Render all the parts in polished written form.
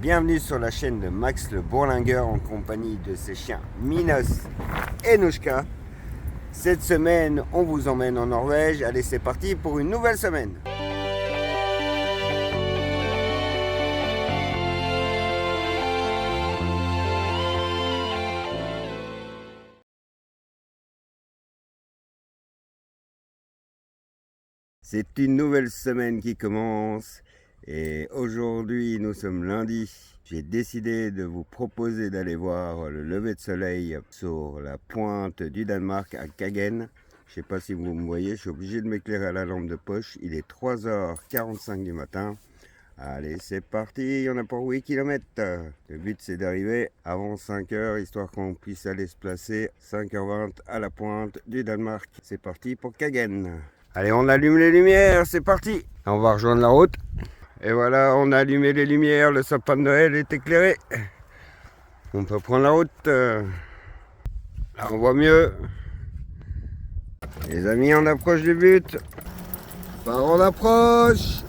bienvenue sur la chaîne de Max le Bourlingueur en compagnie de ses chiens Minos et Nouchka. Cette semaine, on vous emmène en Norvège. Allez, c'est parti pour une nouvelle semaine. C'est une nouvelle semaine qui commence et aujourd'hui nous sommes lundi. J'ai décidé de vous proposer d'aller voir le lever de soleil sur la pointe du Danemark à Kagen. Je ne sais pas si vous me voyez, je suis obligé de m'éclairer à la lampe de poche. Il est 3h45 du matin. Allez, c'est parti, on a pour 8 km. Le but c'est d'arriver avant 5h, histoire qu'on puisse aller se placer 5h20 à la pointe du Danemark. C'est parti pour Kagen. Allez, on allume les lumières, c'est parti. On va rejoindre la route. Et voilà, on a allumé les lumières, le sapin de Noël est éclairé. On peut prendre la route. Là, on voit mieux. Les amis, on approche du but. Enfin, on approche.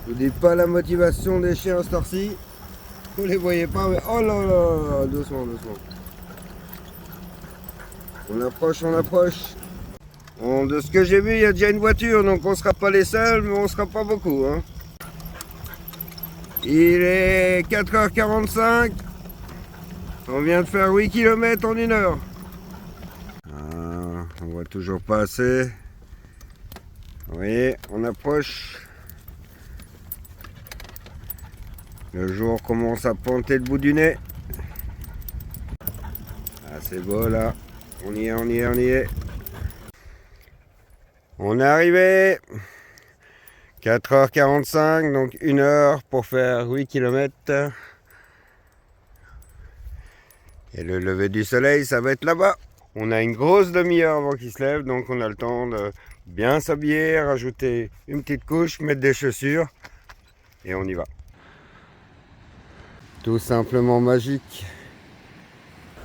Je vous dis pas la motivation des chiens à cette heure-ci. Vous les voyez pas, mais oh là là, doucement, doucement. On approche, on approche. Bon, de ce que j'ai vu, il y a déjà une voiture, donc on ne sera pas les seuls, mais on ne sera pas beaucoup. Hein. Il est 4h45. On vient de faire 8 km en 1 heure. On voit toujours pas assez. Vous voyez, on approche. Le jour commence à pointer le bout du nez. Ah, c'est beau là. On y est, on y est, on y est. On est arrivé, 4h45, donc 1 heure pour faire 8 km. Et le lever du soleil, ça va être là-bas. On a une grosse demi-heure avant qu'il se lève, donc on a le temps de bien s'habiller, rajouter une petite couche, mettre des chaussures, et on y va. Tout simplement magique.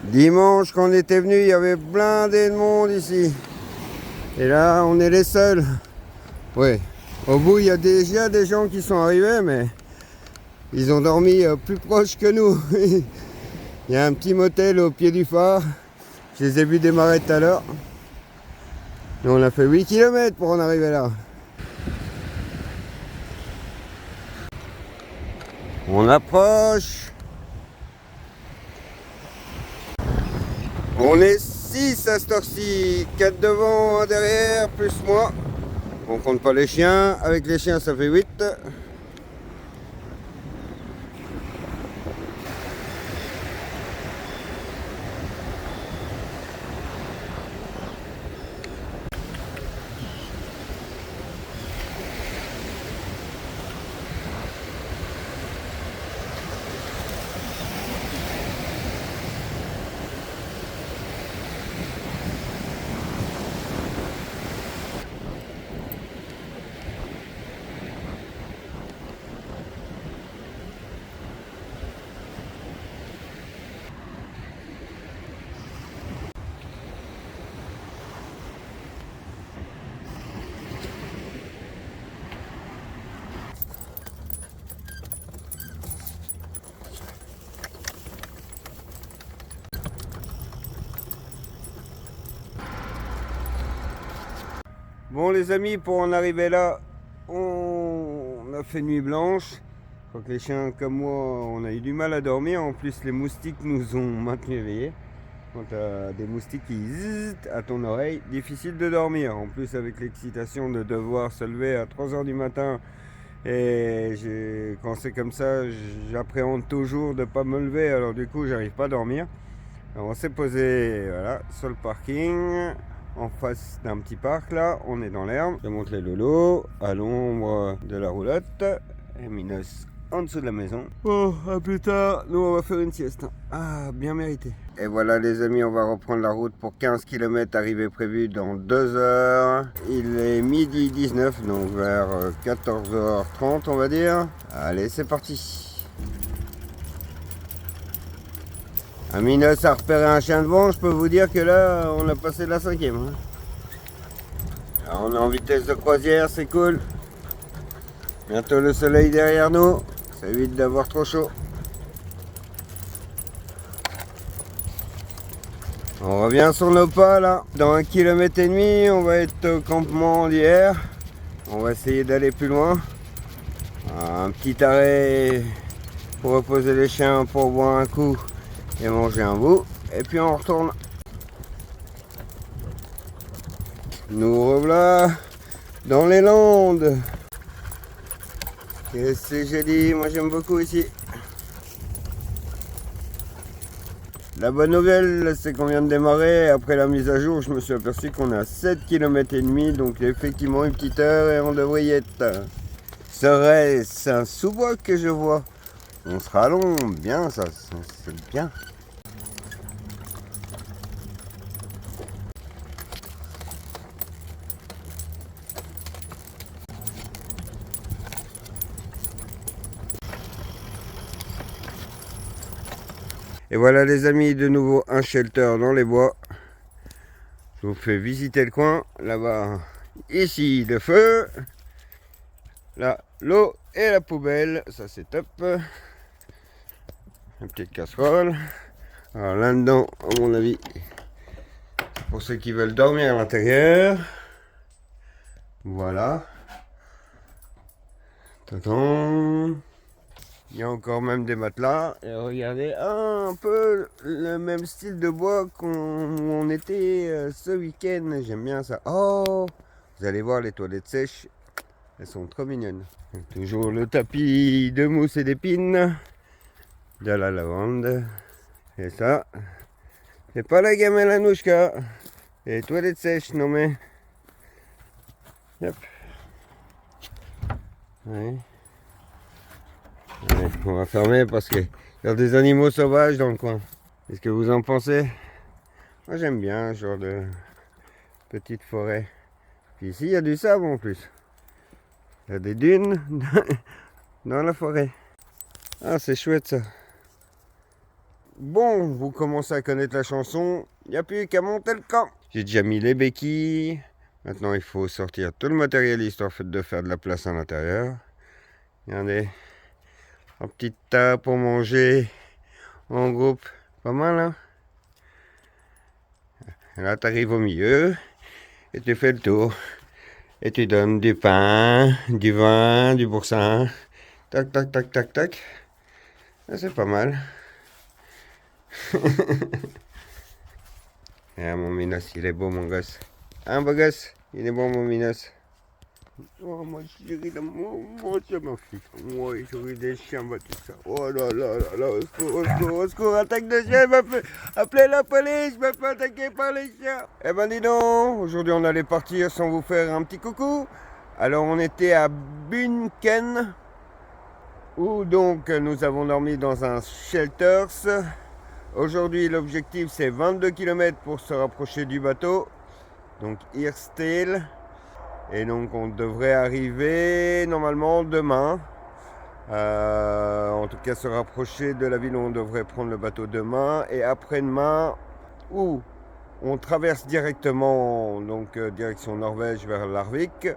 Dimanche, quand on était venu, il y avait blindé de monde ici. Et là, on est les seuls. Oui, au bout, il y a déjà des gens qui sont arrivés, mais ils ont dormi plus proche que nous. Il y a un petit motel au pied du phare. Je les ai vus démarrer tout à l'heure. Et on a fait 8 km pour en arriver là. On approche. On est 6 à cette heure-ci, 4 devant, 1 derrière, plus moi. On compte pas les chiens, avec les chiens ça fait 8. Bon les amis, pour en arriver là, on a fait nuit blanche. Je crois que les chiens comme moi, on a eu du mal à dormir. En plus les moustiques nous ont maintenus éveillés. Quand tu as des moustiques qui zzzent à ton oreille, difficile de dormir. En plus avec l'excitation de devoir se lever à 3h du matin. Et quand c'est comme ça, j'appréhende toujours de ne pas me lever. Alors du coup, j'arrive pas à dormir. Alors, on s'est posé voilà, sur le parking. En face d'un petit parc là, on est dans l'herbe. Je monte les lolos à l'ombre de la roulotte. Et Minos en dessous de la maison. Bon, à plus tard, nous on va faire une sieste. Ah, bien mérité. Et voilà les amis, on va reprendre la route pour 15 km, arrivée prévue dans 2 heures. Il est midi 19, donc vers 14h30 on va dire. Allez, c'est parti. Minos a repéré un chien devant, je peux vous dire que là, on a passé la 5e. Hein. Alors, on est en vitesse de croisière, c'est cool. Bientôt le soleil derrière nous. Ça évite d'avoir trop chaud. On revient sur nos pas là. Dans 1,5 km, on va être au campement d'hier. On va essayer d'aller plus loin. Un petit arrêt pour reposer les chiens, pour boire un coup et manger un bout. Et puis on retourne. Nous revoilà dans les Landes. Qu'est-ce que j'ai dit? Moi j'aime beaucoup ici. La bonne nouvelle, c'est qu'on vient de démarrer. Après la mise à jour, je me suis aperçu qu'on a 7,5 km, donc effectivement une petite heure et on devrait y être. Serait-ce un sous-bois que je vois? On sera long, bien ça, c'est bien. Et voilà les amis, de nouveau un shelter dans les bois. Je vous fais visiter le coin. Là-bas, ici le feu. Là, l'eau et la poubelle. Ça c'est top. Une petite casserole. Alors là-dedans, à mon avis, c'est pour ceux qui veulent dormir à l'intérieur. Voilà. Tadam. Il y a encore même des matelas. Et regardez, un peu le même style de bois qu'on était ce week-end. J'aime bien ça. Oh, vous allez voir les toilettes sèches. Elles sont trop mignonnes. Toujours le tapis de mousse et d'épines. De la lavande. Et ça, c'est pas la gamelle Anouchka. Les toilettes sèches, non mais. Yep. Ouais. Ouais, on va fermer parce qu'il y a des animaux sauvages dans le coin. Qu'est-ce que vous en pensez? Moi j'aime bien ce genre de petite forêt. Puis ici il y a du sable en plus. Il y a des dunes dans la forêt. Ah c'est chouette ça. Bon, vous commencez à connaître la chanson. Il n'y a plus qu'à monter le camp. J'ai déjà mis les béquilles. Maintenant il faut sortir tout le matériel histoire de faire de la place à l'intérieur. Regardez. Un petit tas pour manger en groupe, pas mal hein. Là tu arrives au milieu et tu fais le tour et tu donnes du pain, du vin, du boursin, tac tac tac tac tac. C'est pas mal. Ah, mon Minos, il est beau mon gosse. Hein beau gosse, il est bon mon Minos. Oh, moi, chérie d'amour, moi, c'est ma fille. Moi, j'ai des chiens battus, ça. Oh là là là là, au secours, au secours, au secours, attaque de chien, appelez la police, je me fais attaquer par les chiens. Eh ben, dis donc, aujourd'hui, on allait partir sans vous faire un petit coucou. Alors, on était à Bunken, où donc nous avons dormi dans un shelters. Aujourd'hui, l'objectif, c'est 22 km pour se rapprocher du bateau. Donc, Hirstale. Et donc on devrait arriver normalement demain. En tout cas se rapprocher de la ville où on devrait prendre le bateau demain. Et après-demain, où on traverse directement donc direction Norvège vers Larvik.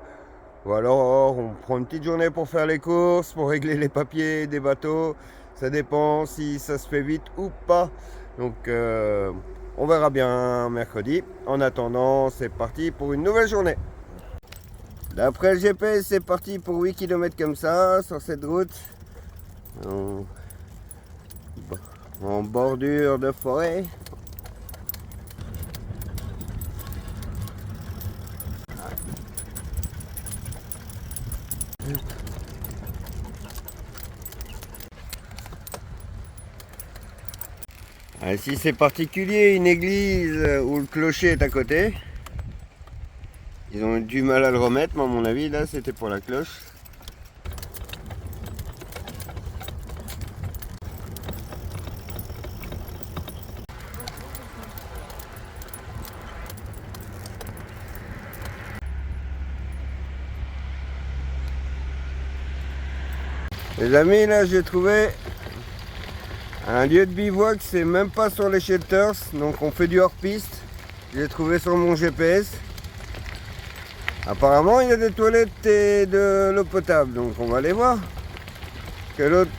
Ou alors on prend une petite journée pour faire les courses, pour régler les papiers des bateaux. Ça dépend si ça se fait vite ou pas. Donc on verra bien mercredi. En attendant, c'est parti pour une nouvelle journée. D'après le GPS, c'est parti pour 8 km comme ça, sur cette route, en bordure de forêt. Ici c'est particulier, une église où le clocher est à côté. Ils ont eu du mal à le remettre, mais à mon avis, là, c'était pour la cloche. Les amis, là, j'ai trouvé un lieu de bivouac, c'est même pas sur les shelters, donc on fait du hors-piste. J'ai trouvé sur mon GPS. Apparemment, il y a des toilettes et de l'eau potable, donc on va aller voir. Que l'autre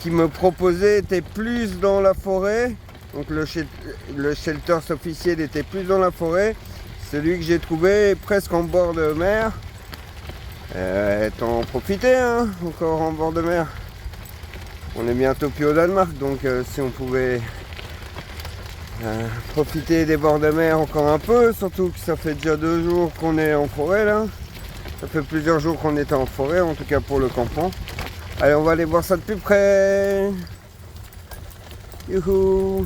qui me proposait était plus dans la forêt. Donc le shelter officiel était plus dans la forêt. Celui que j'ai trouvé presque en bord de mer. T'en profiter, hein, encore en bord de mer. On est bientôt plus au Danemark, donc si on pouvait profiter des bords de mer encore un peu, surtout que ça fait déjà 2 jours qu'on est en forêt là. Ça fait plusieurs jours qu'on était en forêt, en tout cas pour le campement. Allez, on va aller voir ça de plus près. Youhou!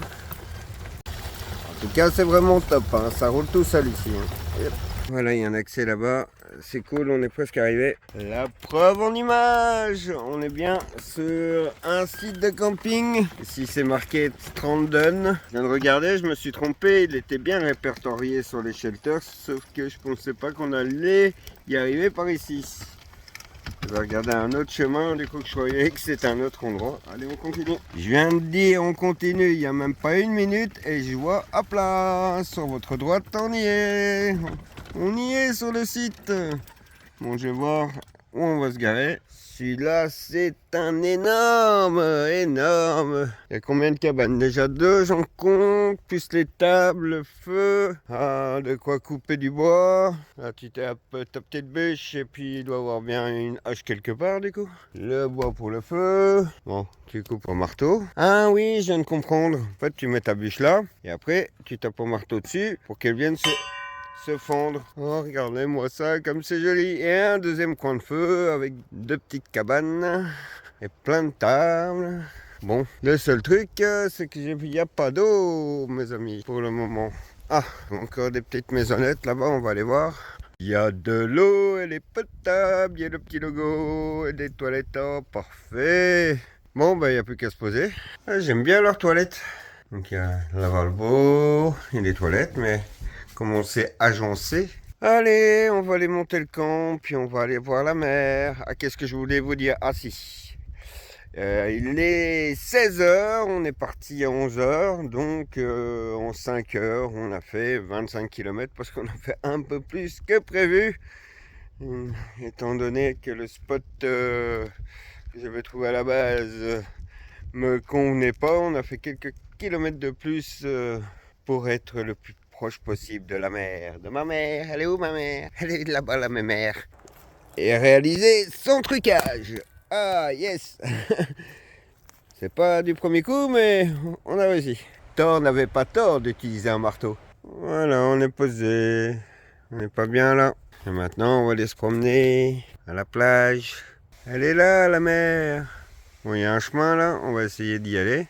En tout cas, c'est vraiment top, hein. Ça roule tout seul ici. Hein. Voilà, il y a un accès là-bas. C'est cool, on est presque arrivé. La preuve en image. On est bien sur un site de camping. Ici, c'est marqué Stranden. Je viens de regarder, je me suis trompé. Il était bien répertorié sur les shelters, sauf que je pensais pas qu'on allait y arriver par ici. Je vais regarder un autre chemin, du coup que je croyais que c'était un autre endroit. Allez, on continue. Je viens de dire on continue, il n'y a même pas 1 minute et je vois, hop là, sur votre droite, on y est. On y est sur le site. Bon, je vais voir où on va se garer. Celui-là, c'est un énorme. Il y a combien de cabanes? Déjà 2, j'en compte, plus les tables, le feu. Ah, de quoi couper du bois. Là, tu tapes ta petite bûche et puis il doit y avoir bien une hache quelque part, du coup. Le bois pour le feu. Bon, tu coupes au marteau. Ah oui, je viens de comprendre. En fait, tu mets ta bûche là et après, tu tapes au marteau dessus pour qu'elle vienne se fondre. Oh, regardez-moi ça, comme c'est joli. Et un deuxième coin de feu avec 2 petites cabanes et plein de tables. Bon, le seul truc, c'est qu'il n'y a pas d'eau, mes amis, pour le moment. Ah, encore des petites maisonnettes là-bas, on va aller voir. Il y a de l'eau, elle est potable, il y a le petit logo et des toilettes. Oh, parfait. Bon, ben, il n'y a plus qu'à se poser. J'aime bien leurs toilettes. Donc, il y a le lavabo et les toilettes, mais comme on s'est agencé. Allez, on va aller monter le camp, puis on va aller voir la mer. Ah, qu'est-ce que je voulais vous dire? Ah si, il est 16h, on est parti à 11h, donc en 5 heures, on a fait 25 km parce qu'on a fait un peu plus que prévu. Étant donné que le spot que j'avais trouvé à la base me convenait pas, on a fait quelques kilomètres de plus pour être le plus proche possible de la mer, de ma mère. Elle est où ma mère? Elle est là-bas, la ma mère. Et réaliser son trucage. Ah yes. C'est pas du premier coup, mais on a réussi. Thor n'avait pas tort d'utiliser un marteau. Voilà, on est posé. On n'est pas bien là. Et maintenant, on va aller se promener à la plage. Elle est là, la mer. Bon, il y a un chemin là, on va essayer d'y aller.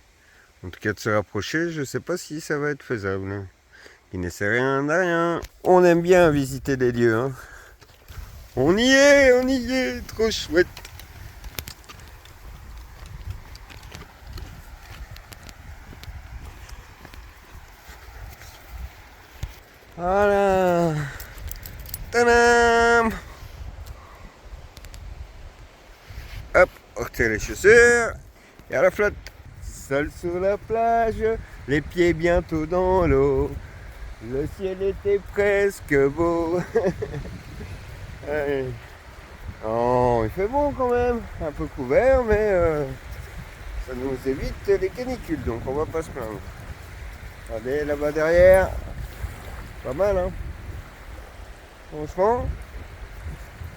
En tout cas, de se rapprocher, je sais pas si ça va être faisable. Il ne sait rien de rien. On aime bien visiter des lieux. Hein. On y est, trop chouette. Voilà. Tadam. Hop, on retire les chaussures. Et à la flotte. Seul sur la plage, les pieds bientôt dans l'eau. Le ciel était presque beau. Oh, il fait bon quand même, un peu couvert, mais ça nous évite les canicules, donc on va pas se plaindre. Regardez là-bas derrière, pas mal, hein. Franchement,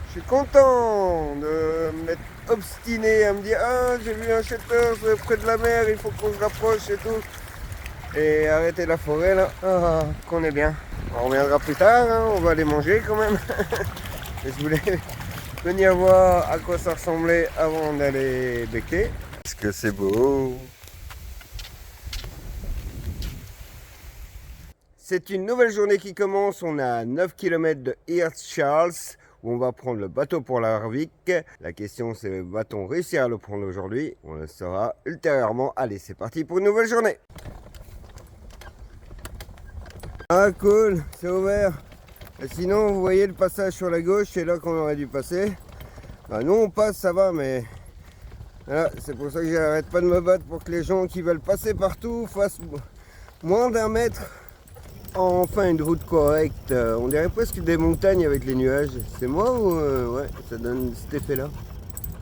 je suis content de m'être obstiné à me dire ah j'ai vu un shelter près de la mer, il faut qu'on se rapproche et tout. Et arrêter la forêt là, qu'on est bien. On reviendra plus tard, hein, on va aller manger quand même. Et je voulais venir voir à quoi ça ressemblait avant d'aller becquer. Parce que c'est beau. C'est une nouvelle journée qui commence, on est à 9 km de Hirtshals où on va prendre le bateau pour l'Arvik. La question c'est va-t-on réussir à le prendre aujourd'hui? On le saura ultérieurement. Allez, c'est parti pour une nouvelle journée. Ah cool, c'est ouvert. Et sinon vous voyez le passage sur la gauche, c'est là qu'on aurait dû passer. Bah, nous on passe, ça va, mais voilà, c'est pour ça que j'arrête pas de me battre pour que les gens qui veulent passer partout fassent moins d'1 mètre. Enfin une route correcte. On dirait presque des montagnes avec les nuages. C'est moi ou ouais, ça donne cet effet là.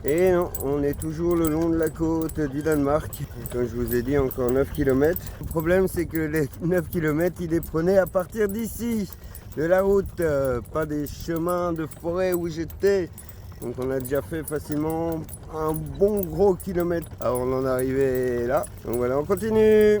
Et non, on est toujours le long de la côte du Danemark. Comme je vous ai dit, encore 9 km. Le problème, c'est que les 9 km, il les prenait à partir d'ici, de la route, pas des chemins de forêt où j'étais. Donc on a déjà fait facilement un bon gros kilomètre avant d'en arriver là. Donc voilà, on continue.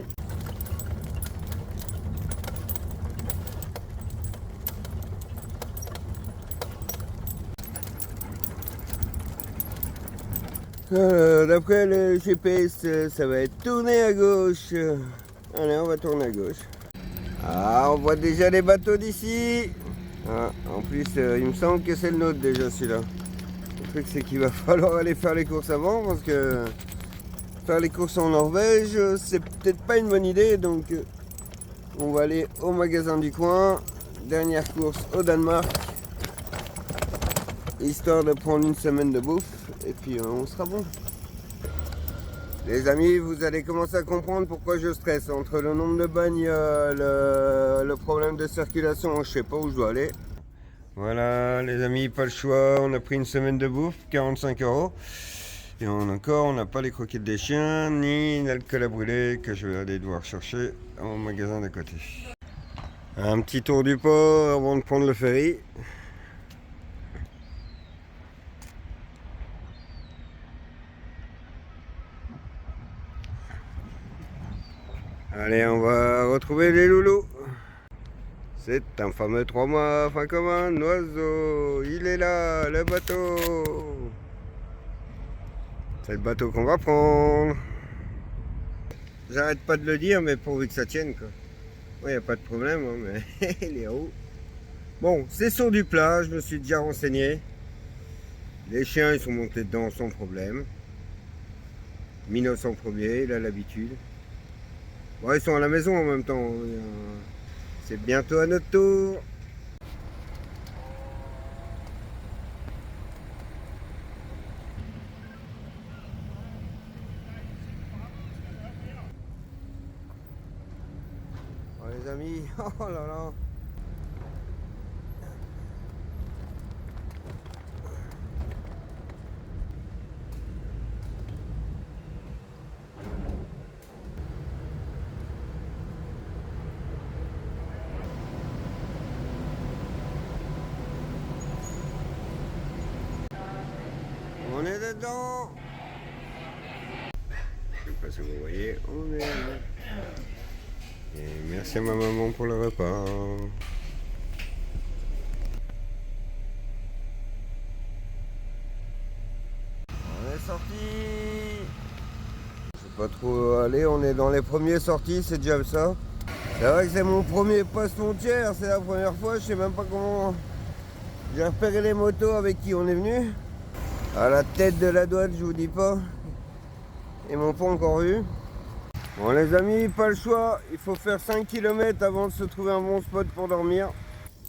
D'après le GPS, ça va être tourné à gauche. Allez, on va tourner à gauche. Ah, on voit déjà les bateaux d'ici. Ah, en plus, il me semble que c'est le nôtre déjà celui-là. Le truc, c'est qu'il va falloir aller faire les courses avant parce que faire les courses en Norvège, c'est peut-être pas une bonne idée. Donc, on va aller au magasin du coin. Dernière course au Danemark. Histoire de prendre une semaine de bouffe. Et puis, on sera bon. Les amis, vous allez commencer à comprendre pourquoi je stresse. Entre le nombre de bagnoles, le problème de circulation, je sais pas où je dois aller. Voilà les amis, pas le choix, on a pris une semaine de bouffe, 45 €. Et on n'a pas les croquettes des chiens, ni l'alcool à brûler que je vais aller devoir chercher au magasin d'à côté. Un petit tour du port avant de prendre le ferry. Allez, on va retrouver les loulous. C'est un fameux 3 mois, fin comme un oiseau. Il est là, le bateau. C'est le bateau qu'on va prendre. J'arrête pas de le dire, mais pourvu que ça tienne, quoi. Il n'y a pas de problème, hein, mais les roues. Bon, c'est sur du plat, je me suis déjà renseigné. Les chiens, ils sont montés dedans sans problème. Minos en premier, il a l'habitude. Bon, ils sont à la maison en même temps. C'est bientôt à notre tour. Oh, les amis, oh là là. On est dedans. Je sais pas si vous voyez, on est là. Et merci à ma maman pour le repas. On est sorti. Je sais pas trop aller, on est dans les premiers sortis, c'est déjà ça. C'est vrai que c'est mon premier poste frontière, c'est la première fois, je sais même pas comment j'ai repéré les motos avec qui on est venu. À la tête de la douane, je vous dis pas. Ils m'ont pas encore vu. Bon les amis, pas le choix, il faut faire 5 km avant de se trouver un bon spot pour dormir.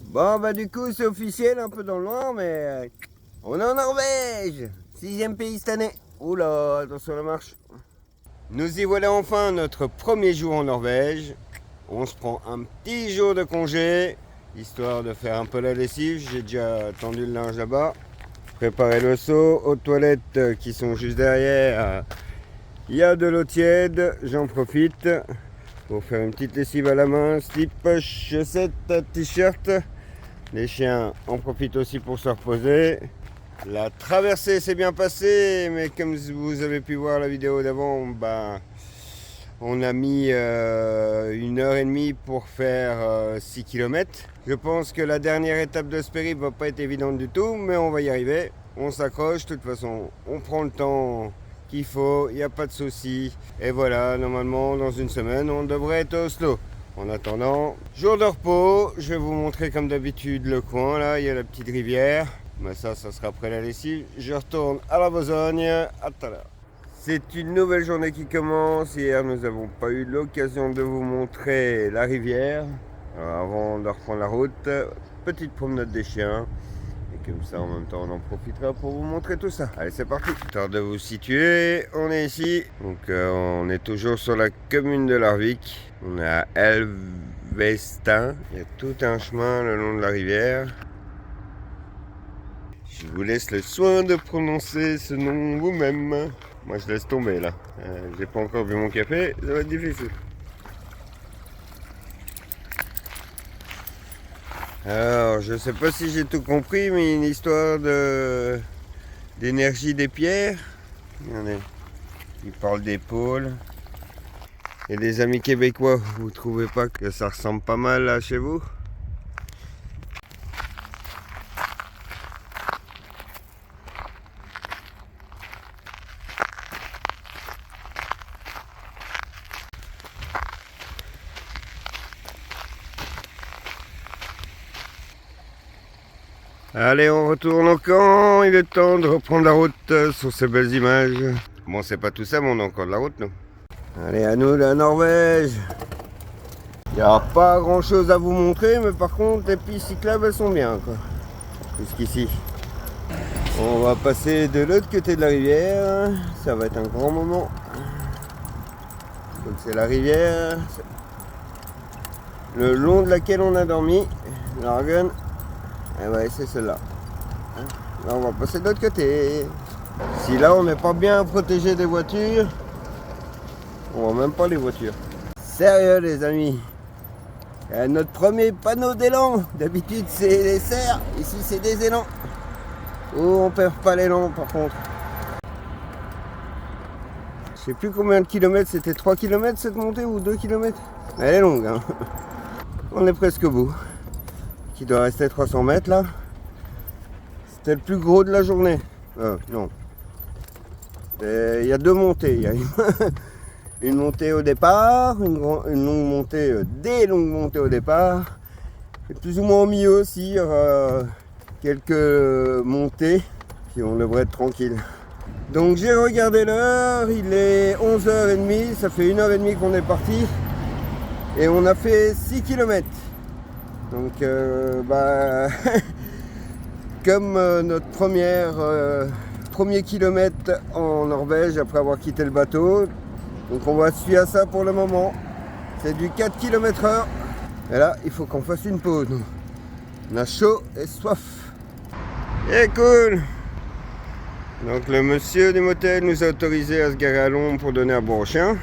Bon bah du coup c'est officiel, un peu dans le noir, mais on est en Norvège, 6e pays cette année. Oula, attention à la marche. Nous y voilà enfin, notre premier jour en Norvège. On se prend un petit jour de congé, histoire de faire un peu la lessive. J'ai déjà tendu le linge là-bas. Préparer le seau, aux toilettes qui sont juste derrière. Il y a de l'eau tiède, j'en profite pour faire une petite lessive à la main, slip, chaussettes, t-shirt. Les chiens en profitent aussi pour se reposer. La traversée s'est bien passée, mais comme vous avez pu voir la vidéo d'avant, on a mis 1h30 pour faire 6 km. Je pense que la dernière étape de ce périple va pas être évidente du tout, mais on va y arriver. On s'accroche, de toute façon, on prend le temps qu'il faut, il n'y a pas de souci. Et voilà, normalement, dans une semaine, on devrait être au Oslo. En attendant, jour de repos, je vais vous montrer comme d'habitude le coin, là, il y a la petite rivière. Mais ça sera après la lessive. Je retourne à la besogne, à tout à l'heure. C'est une nouvelle journée qui commence. Hier, nous n'avons pas eu l'occasion de vous montrer la rivière. Alors, avant de reprendre la route, petite promenade des chiens. Et comme ça, en même temps, on en profitera pour vous montrer tout ça. Allez, c'est parti. Histoire de vous situer, on est ici. Donc, on est toujours sur la commune de Larvik. On est à Elvestin. Il y a tout un chemin le long de la rivière. Je vous laisse le soin de prononcer ce nom vous-même. Moi je laisse tomber là. J'ai pas encore bu mon café, ça va être difficile. Alors je sais pas si j'ai tout compris, mais il y a une histoire d'énergie des pierres. Regardez, il parle des pôles. Et les amis québécois, vous trouvez pas que ça ressemble pas mal là chez vous? Allez, on retourne au camp, il est temps de reprendre la route sur ces belles images. Bon, c'est pas tout ça, mais on a encore de la route, nous. Allez, à nous, la Norvège. Il n'y a pas grand chose à vous montrer, mais par contre, les pistes cyclables, elles sont bien, quoi. Jusqu'ici. On va passer de l'autre côté de la rivière. Ça va être un grand moment. Donc, c'est la rivière le long de laquelle on a dormi. Largen. Et ouais, c'est celle-là. Là, on va passer de l'autre côté. Si là, on n'est pas bien protégé des voitures, on voit même pas les voitures. Sérieux, les amis. Notre premier panneau d'élan. D'habitude, c'est les serres. Ici, c'est des élans. Oh, on perd pas l'élan, par contre. Je sais plus combien de kilomètres. C'était 3 km cette montée ou 2 km. Elle est longue, hein. On est presque au bout. Qui doit rester 300 mètres là. C'était le plus gros de la journée. Non. Il y a 2 montées. Il y a une montée au départ, une longue montée, des longues montées au départ. Et plus ou moins au milieu aussi, il y aura quelques montées. Puis on devrait être tranquille. Donc j'ai regardé l'heure, il est 11h30, ça fait 1h30 qu'on est parti. Et on a fait 6 km. Donc, comme notre premier kilomètre en Norvège après avoir quitté le bateau. Donc, on va suivre à ça pour le moment. C'est du 4 km/h. Et là, il faut qu'on fasse une pause. On a chaud et soif. Et cool! Donc, le monsieur du motel nous a autorisé à se garer à l'ombre pour donner à boire au chien.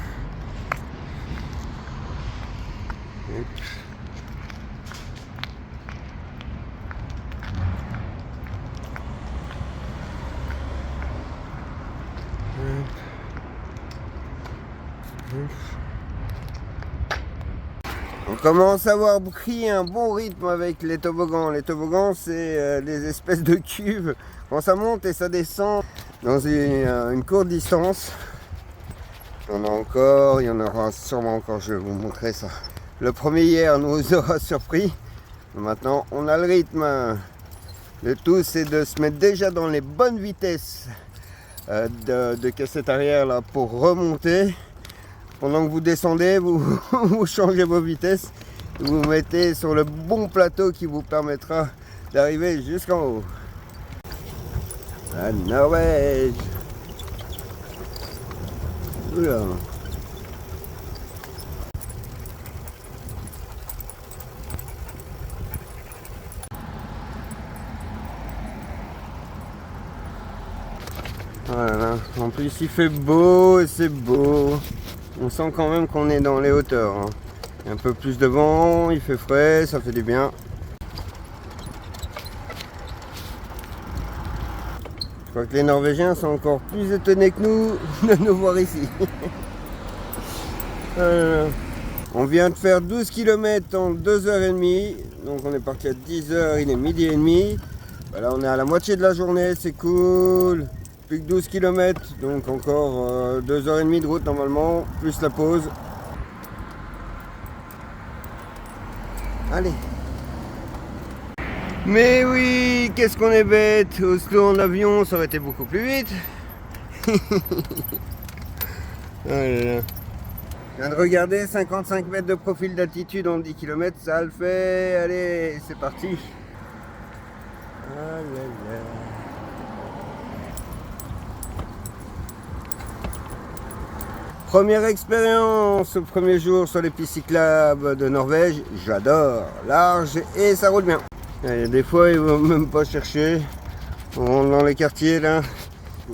On commence à avoir pris un bon rythme avec les toboggans. Les toboggans, c'est des espèces de cuves. Quand ça monte et ça descend dans une courte distance. Il y en a encore, il y en aura sûrement encore, je vais vous montrer ça. Le premier hier nous aura surpris. Maintenant, on a le rythme. Le tout, c'est de se mettre déjà dans les bonnes vitesses de cassette arrière là, pour remonter. Pendant que vous descendez, vous changez vos vitesses. Vous vous mettez sur le bon plateau qui vous permettra d'arriver jusqu'en haut. La Norvège. Oula. Voilà. En plus, il fait beau et c'est beau. On sent quand même qu'on est dans les hauteurs. Hein. Il y a un peu plus de vent, il fait frais, ça fait du bien. Je crois que les Norvégiens sont encore plus étonnés que nous de nous voir ici. On vient de faire 12 km en 2h30. Donc on est parti à 10h, il est midi et demi. Voilà, on est à la moitié de la journée, c'est cool. Plus que 12 km, donc encore 2h30 de route normalement, plus la pause. Allez. Mais oui, qu'est-ce qu'on est bête. Oslo en avion, ça aurait été beaucoup plus vite. Je viens de regarder 55 mètres de profil d'altitude en 10 km, ça le fait. Allez, c'est parti. Ah là là. Première expérience, premier jour sur les pistes cyclables de Norvège, j'adore, large et ça roule bien. Il y a des fois ils ne vont même pas chercher, On rentre dans les quartiers là,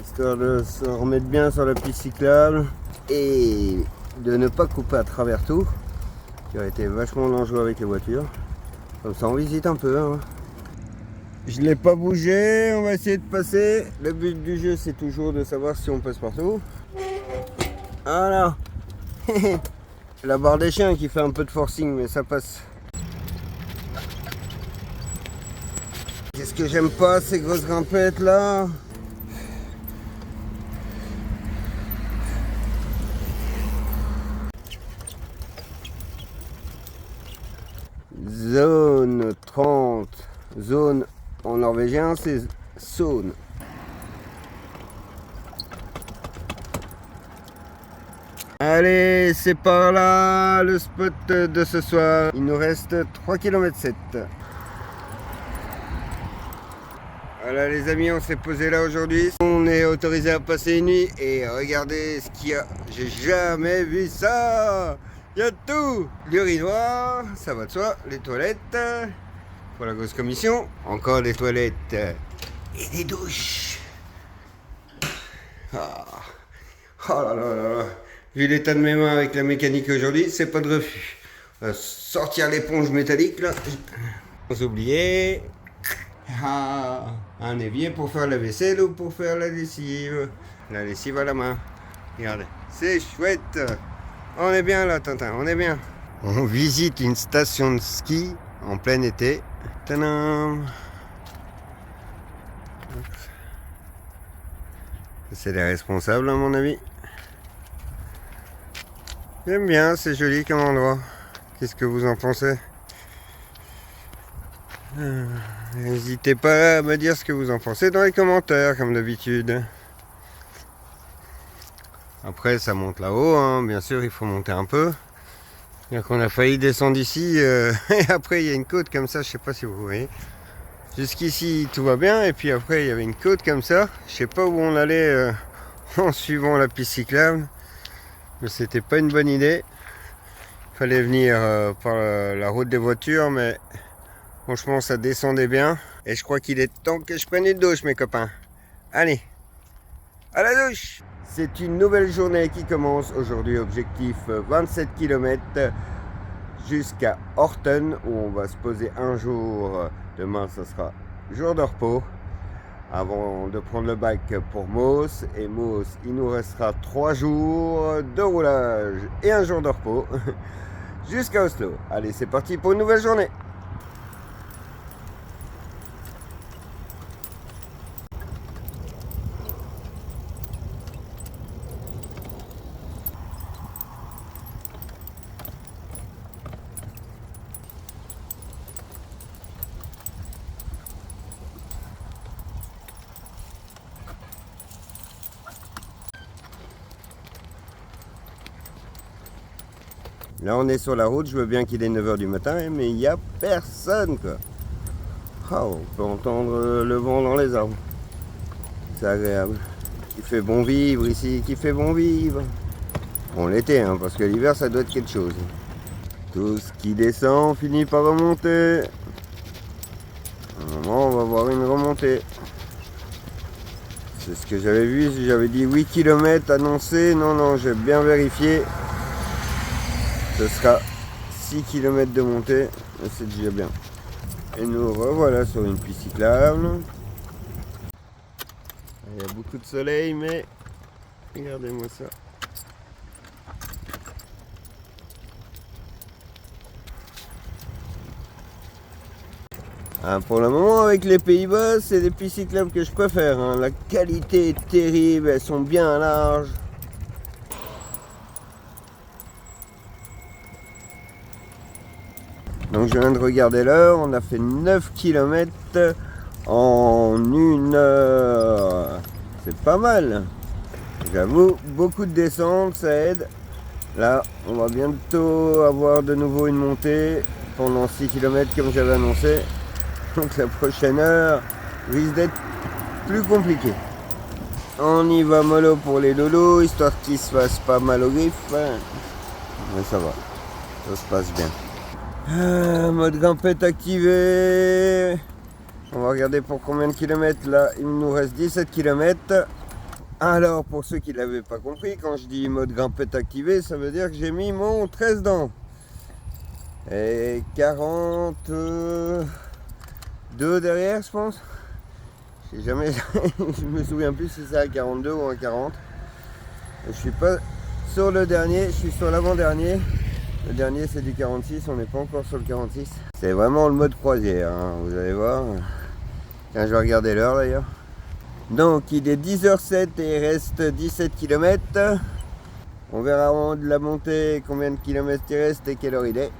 histoire de se remettre bien sur la piste cyclable et de ne pas couper à travers tout, qui aurait été vachement dangereux avec les voitures. Comme ça on visite un peu. Hein. Je l'ai pas bougé, on va essayer de passer. Le but du jeu c'est toujours de savoir si on passe partout. Voilà. La barre des chiens qui fait un peu de forcing mais ça passe. Qu'est-ce que j'aime pas ces grosses grimpettes là? Zone 30. Zone en norvégien c'est zone. Allez, c'est par là le spot de ce soir. Il nous reste 3,7 km. Voilà les amis, on s'est posé là aujourd'hui. On est autorisé à passer une nuit et regardez ce qu'il y a. J'ai jamais vu ça. Il y a tout. L'urinoir, ça va de soi. Les toilettes pour la grosse commission. Encore des toilettes et des douches. Ah. Oh là là là là. Vu l'état de mes mains avec la mécanique aujourd'hui, c'est pas de refus. On va sortir l'éponge métallique là. Sans oublier un évier pour faire la vaisselle ou pour faire la lessive. La lessive à la main. Regardez, c'est chouette. On est bien là, Tintin, on est bien. On visite une station de ski en plein été. Tadam! C'est les responsables à mon avis. J'aime bien, c'est joli comme endroit. Qu'est-ce que vous en pensez? N'hésitez pas à me dire ce que vous en pensez dans les commentaires, comme d'habitude. Après, ça monte là-haut, hein. Bien sûr, il faut monter un peu. C'est-à-dire qu'on a failli descendre ici, et après, il y a une côte comme ça, je sais pas si vous voyez. Jusqu'ici, tout va bien, et puis après, il y avait une côte comme ça. Je sais pas où on allait en suivant la piste cyclable. Mais c'était pas une bonne idée. Il fallait venir par la route des voitures, mais franchement ça descendait bien. Et je crois qu'il est temps que je prenne une douche mes copains. Allez, à la douche! C'est une nouvelle journée qui commence aujourd'hui. Objectif 27 km jusqu'à Horten où on va se poser un jour. Demain ça sera jour de repos. Avant de prendre le bike pour Moos. Et Moos, il nous restera 3 jours de roulage et un jour de repos jusqu'à Oslo. Allez, c'est parti pour une nouvelle journée. Là on est sur la route, je veux bien qu'il est 9h du matin, mais il n'y a personne quoi. Oh, on peut entendre le vent dans les arbres. C'est agréable. Qui fait bon vivre ici, qui fait bon vivre. Bon l'été, hein, parce que l'hiver ça doit être quelque chose. Tout ce qui descend finit par remonter. À un moment on va voir une remontée. C'est ce que j'avais vu, j'avais dit 8 km annoncé. Non, j'ai bien vérifié. Ce sera 6 km de montée, c'est déjà bien. Et nous revoilà sur une piste cyclable. Il y a beaucoup de soleil, mais regardez-moi ça. Pour le moment, avec les Pays-Bas, c'est des pistes cyclables que je préfère. Hein. La qualité est terrible, elles sont bien larges. Donc je viens de regarder l'heure, on a fait 9 km en 1 heure. C'est pas mal. J'avoue, beaucoup de descentes, ça aide. Là, on va bientôt avoir de nouveau une montée pendant 6 km comme j'avais annoncé. Donc la prochaine heure risque d'être plus compliquée. On y va mollo pour les lolos, histoire qu'ils se fassent pas mal aux griffes. Mais ça va, ça se passe bien. Mode grimpette activé. On va regarder pour combien de kilomètres. Là, il nous reste 17 km. Alors, pour ceux qui ne l'avaient pas compris, quand je dis mode grimpette activé, ça veut dire que j'ai mis mon 13 dents. Et 42 derrière, je pense. Je sais jamais, je me souviens plus si c'est à 42 ou à 40. Je suis pas sur le dernier, je suis sur l'avant-dernier. Le dernier c'est du 46, on n'est pas encore sur le 46. C'est vraiment le mode croisière, hein, vous allez voir. Tiens, je vais regarder l'heure d'ailleurs. Donc il est 10h07 et il reste 17 km. On verra en haut de la montée combien de kilomètres il reste et quelle heure il est.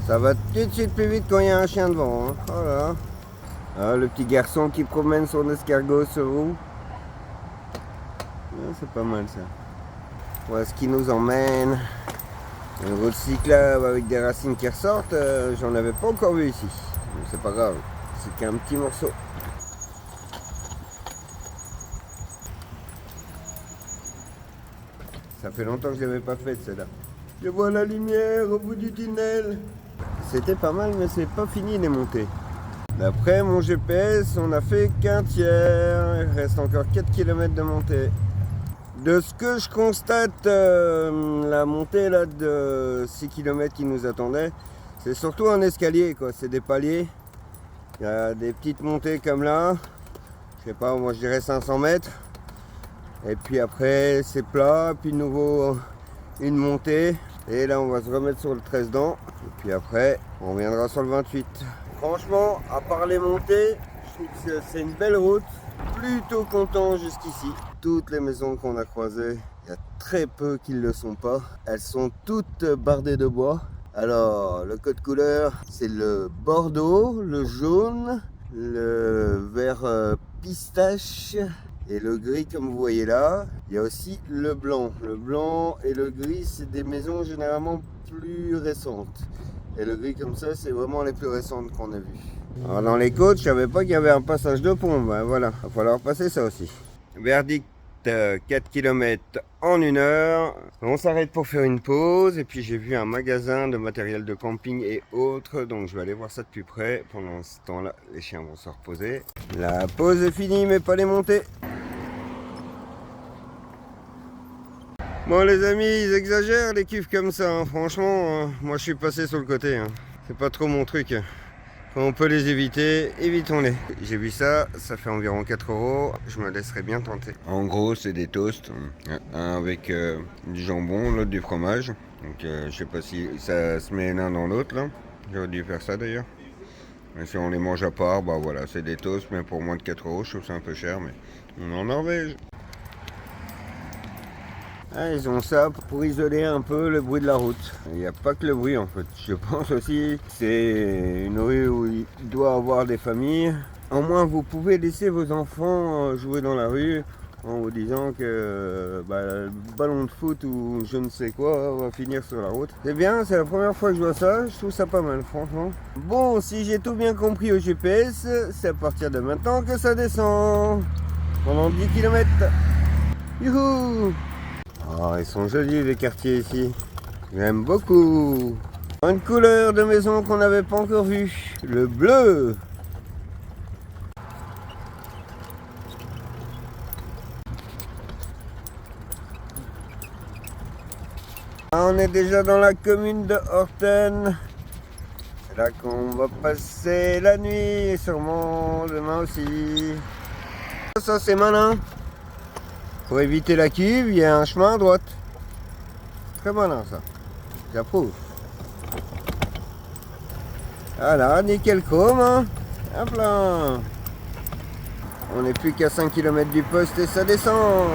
Ça va tout de suite plus vite quand il y a un chien devant. Hein. Voilà. Ah, le petit garçon qui promène son escargot sur roue. Ah, c'est pas mal ça. Voilà ce qui nous emmène. Une route cyclable avec des racines qui ressortent. J'en avais pas encore vu ici. C'est pas grave. C'est qu'un petit morceau. Ça fait longtemps que je l'avais pas fait celle-là. Je vois la lumière au bout du tunnel. C'était pas mal mais c'est pas fini les montées. D'après mon GPS, on a fait qu'un tiers. Il reste encore 4 km de montée. De ce que je constate, la montée là, de 6 km qui nous attendait, c'est surtout un escalier, quoi. C'est des paliers. Il y a des petites montées comme là. Je sais pas, moi je dirais 500 mètres. Et puis après, c'est plat. Puis de nouveau, une montée. Et là, on va se remettre sur le 13 dents. Et puis après, on reviendra sur le 28. Franchement, à part les montées, je trouve que c'est une belle route. Plutôt content jusqu'ici. Toutes les maisons qu'on a croisées, il y a très peu qui ne le sont pas. Elles sont toutes bardées de bois. Alors, le code couleur, c'est le bordeaux, le jaune, le vert pistache et le gris comme vous voyez là. Il y a aussi le blanc. Le blanc et le gris, c'est des maisons généralement plus récentes. Et le gris comme ça, c'est vraiment les plus récentes qu'on a vues. Alors dans les côtes, je savais pas qu'il y avait un passage de pont. Ben voilà, il va falloir passer ça aussi. Verdict, 4 km en 1 heure. On s'arrête pour faire une pause. Et puis j'ai vu un magasin de matériel de camping et autres. Donc je vais aller voir ça de plus près. Pendant ce temps-là, les chiens vont se reposer. La pause est finie, mais pas les montées. Bon les amis, ils exagèrent les kiffs comme ça, hein. Franchement, moi je suis passé sur le côté, hein. C'est pas trop mon truc. Quand on peut les éviter, évitons-les. J'ai vu ça, ça fait environ 4 €, je me laisserai bien tenter. En gros c'est des toasts, un avec du jambon, l'autre du fromage. Donc je sais pas si ça se met l'un dans l'autre là, j'aurais dû faire ça d'ailleurs. Mais si on les mange à part, bah voilà, c'est des toasts, mais pour moins de 4 €, je trouve ça un peu cher, mais on est en Norvège. Ah, ils ont ça pour isoler un peu le bruit de la route. Il n'y a pas que le bruit en fait. Je pense aussi que c'est une rue où il doit y avoir des familles. Au moins vous pouvez laisser vos enfants jouer dans la rue en vous disant que le ballon de foot ou je ne sais quoi va finir sur la route. C'est bien, c'est la première fois que je vois ça. Je trouve ça pas mal franchement. Bon, si j'ai tout bien compris au GPS, c'est à partir de maintenant que ça descend. Pendant 10 km. Youhou! Oh, ils sont jolis les quartiers ici. J'aime beaucoup. Une couleur de maison qu'on n'avait pas encore vue. Le bleu. Ah, on est déjà dans la commune de Horten. C'est là qu'on va passer la nuit et sûrement demain aussi. Ça c'est malin. Pour éviter la cuve, il y a un chemin à droite. Très malin ça. J'approuve. Voilà, nickel chrome. Hein. Hop là. On n'est plus qu'à 5 km du poste et ça descend.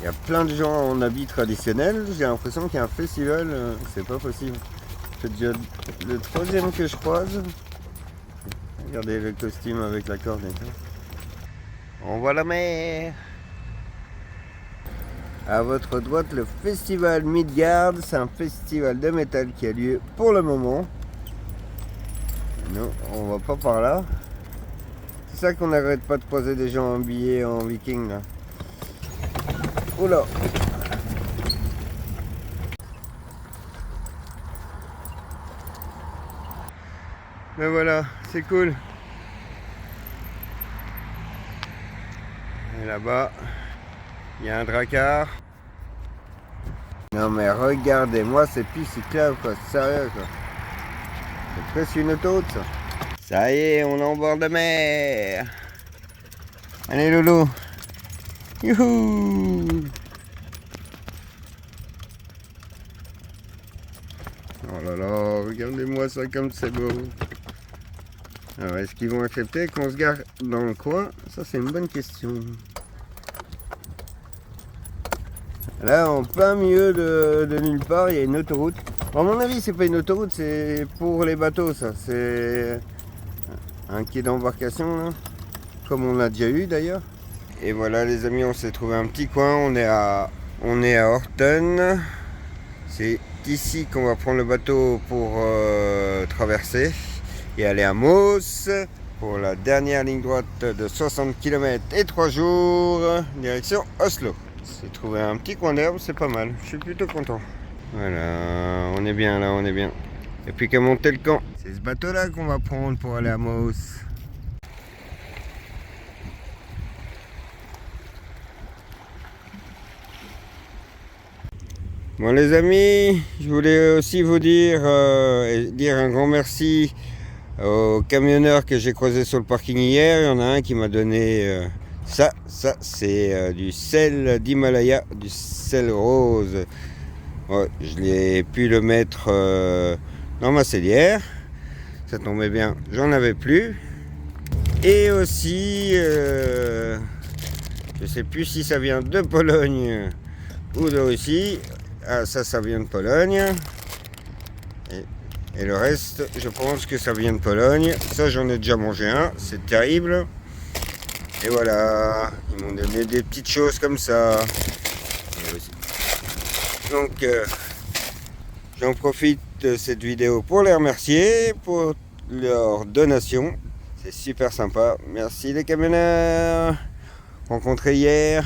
Il y a plein de gens en habits traditionnels. J'ai l'impression qu'il y a un festival. C'est pas possible. C'est déjà le 3e que je croise. Regardez le costume avec la corde et tout. On voit la mer. À votre droite, le festival Midgard, c'est un festival de métal qui a lieu pour le moment. Non, on va pas par là. C'est ça qu'on n'arrête pas de croiser des gens habillés en viking là. Oula. Mais voilà, c'est cool. là-bas, il y a un dracar. Non mais regardez-moi ces pistes cyclables quoi, sérieux quoi. C'est presque une autoroute ça. Ça y est, on est en bord de mer. Allez Loulou. Youhou. Oh là là, regardez-moi ça comme c'est beau. Alors est-ce qu'ils vont accepter qu'on se gare dans le coin? Ça c'est une bonne question. Là, en plein milieu de nulle part, il y a une autoroute. À mon avis, c'est pas une autoroute, c'est pour les bateaux, ça. C'est un quai d'embarcation, là. Comme on l'a déjà eu, d'ailleurs. Et voilà, les amis, on s'est trouvé un petit coin. On est à Horten. C'est ici qu'on va prendre le bateau pour traverser et aller à Moos pour la dernière ligne droite de 60 km et 3 jours, direction Oslo. C'est trouvé un petit coin d'herbe, c'est pas mal, je suis plutôt content. Voilà, on est bien là, on est bien. Et puis qu'à monter le camp. C'est ce bateau là qu'on va prendre pour aller à Moos. Bon les amis, je voulais aussi vous dire un grand merci aux camionneurs que j'ai croisés sur le parking hier. Il y en a un qui m'a donné ça c'est du sel d'Himalaya, du sel rose. Ouais, je l'ai pu le mettre dans ma cellière. Ça tombait bien, j'en avais plus. Et aussi, je sais plus si ça vient de Pologne ou de Russie. Ah, ça vient de Pologne. Et le reste, je pense que ça vient de Pologne. Ça, j'en ai déjà mangé un, c'est terrible. Et voilà, ils m'ont donné des petites choses comme ça. Donc, j'en profite de cette vidéo pour les remercier pour leur donation. C'est super sympa. Merci les camionneurs rencontrés hier.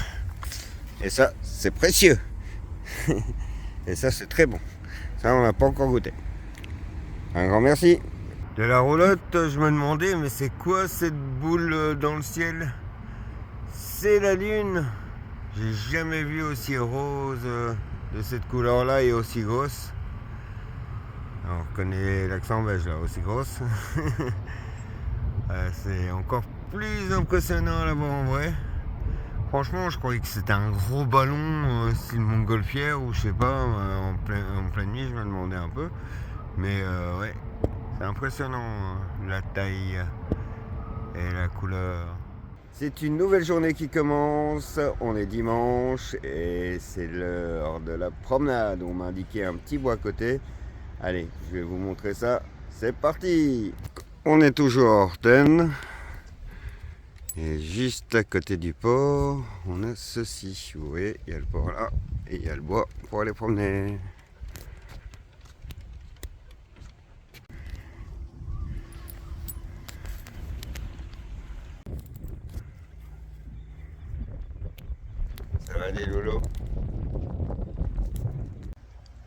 Et ça, c'est précieux. Et ça, c'est très bon. Ça, on n'a pas encore goûté. Un grand merci. De la roulotte, je me demandais, mais c'est quoi cette boule dans le ciel? C'est la lune. J'ai jamais vu aussi rose de cette couleur-là et aussi grosse. Alors, on reconnaît l'accent belge là, aussi grosse. C'est encore plus impressionnant là-bas en vrai. Franchement, je croyais que c'était un gros ballon style montgolfière ou je sais pas, en pleine nuit, je me demandais un peu. Mais ouais, c'est impressionnant la taille et la couleur. C'est une nouvelle journée qui commence, on est dimanche et c'est l'heure de la promenade. On m'a indiqué un petit bois à côté. Allez, je vais vous montrer ça, c'est parti. On est toujours à Horten. Et juste à côté du port, on a ceci. Vous voyez, il y a le port là et il y a le bois pour aller promener. Ça va les lolos?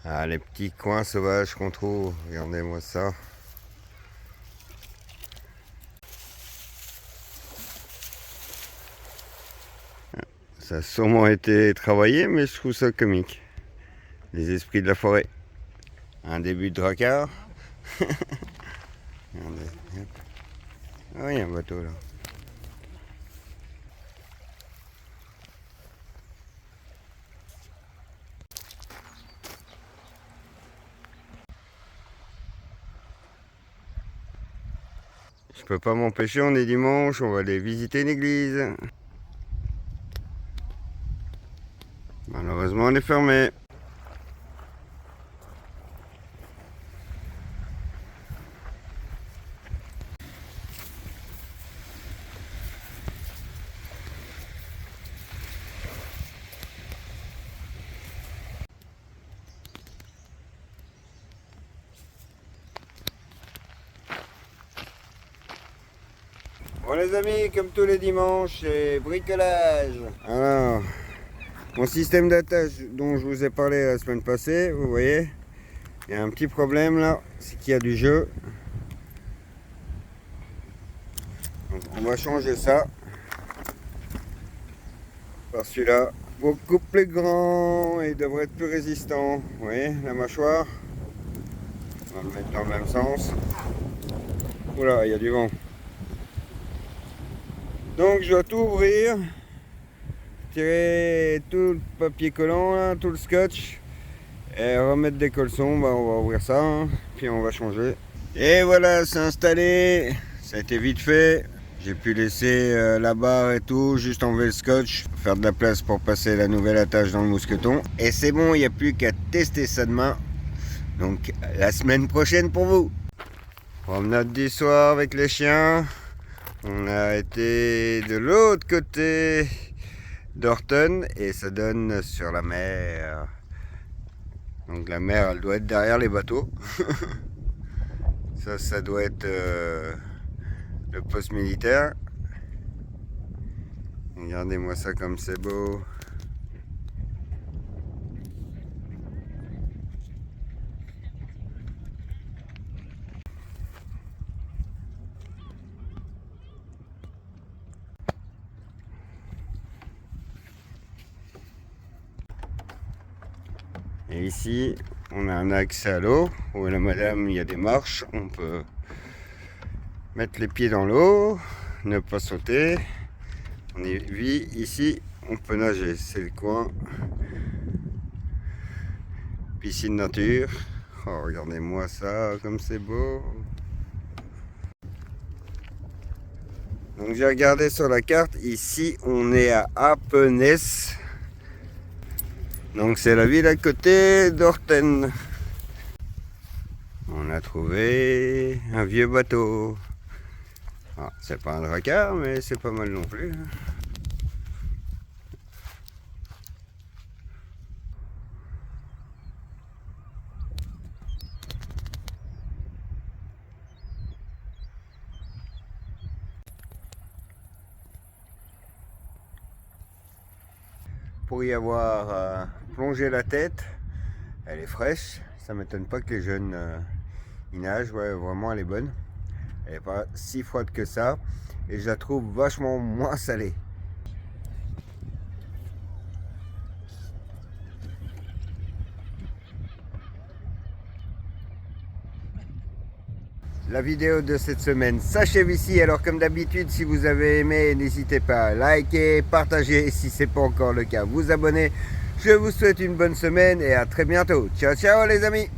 Ah, les petits coins sauvages qu'on trouve, regardez-moi ça. Ça a sûrement été travaillé, mais je trouve ça comique. Les esprits de la forêt. Un début de dracar. Regardez. Ah, il y a un bateau là. Je peux pas m'empêcher, on est dimanche, on va aller visiter une église. Malheureusement, on est fermé. Bon les amis, comme tous les dimanches, c'est bricolage. Alors, mon système d'attache dont je vous ai parlé la semaine passée, vous voyez, il y a un petit problème là, c'est qu'il y a du jeu. Donc on va changer ça. Par celui-là, beaucoup plus grand et devrait être plus résistant. Vous voyez la mâchoire? On va le mettre dans le même sens. Oula, il y a du vent. Donc je dois tout ouvrir, tirer tout le papier collant, là, tout le scotch, et remettre des colsons. Bah, on va ouvrir ça, hein, puis on va changer. Et voilà, c'est installé. Ça a été vite fait. J'ai pu laisser la barre et tout, juste enlever le scotch, faire de la place pour passer la nouvelle attache dans le mousqueton. Et c'est bon, il n'y a plus qu'à tester ça demain. Donc la semaine prochaine pour vous. Promenade du soir avec les chiens. On a été de l'autre côté d'Orton et ça donne sur la mer. Donc la mer, elle doit être derrière les bateaux. Ça doit être le poste militaire. Regardez-moi ça comme c'est beau. Et ici, on a un accès à l'eau où la madame, il y a des marches. On peut mettre les pieds dans l'eau, ne pas sauter. On est vit ici, on peut nager. C'est le coin piscine nature. Oh, regardez-moi ça, comme c'est beau. Donc j'ai regardé sur la carte. Ici, on est à Appenès. Donc c'est la ville à côté d'Orten. On a trouvé un vieux bateau. Ah, c'est pas un dracard, mais c'est pas mal non plus. Pour y avoir plongé la tête, elle est fraîche. Ça m'étonne pas que les jeunes y nagent. Ouais, vraiment elle est bonne. Elle n'est pas si froide que ça et je la trouve vachement moins salée. La vidéo de cette semaine s'achève ici. Alors comme d'habitude, si vous avez aimé, n'hésitez pas à liker, partager et si ce n'est pas encore le cas, vous abonner. Je vous souhaite une bonne semaine et à très bientôt. Ciao ciao les amis.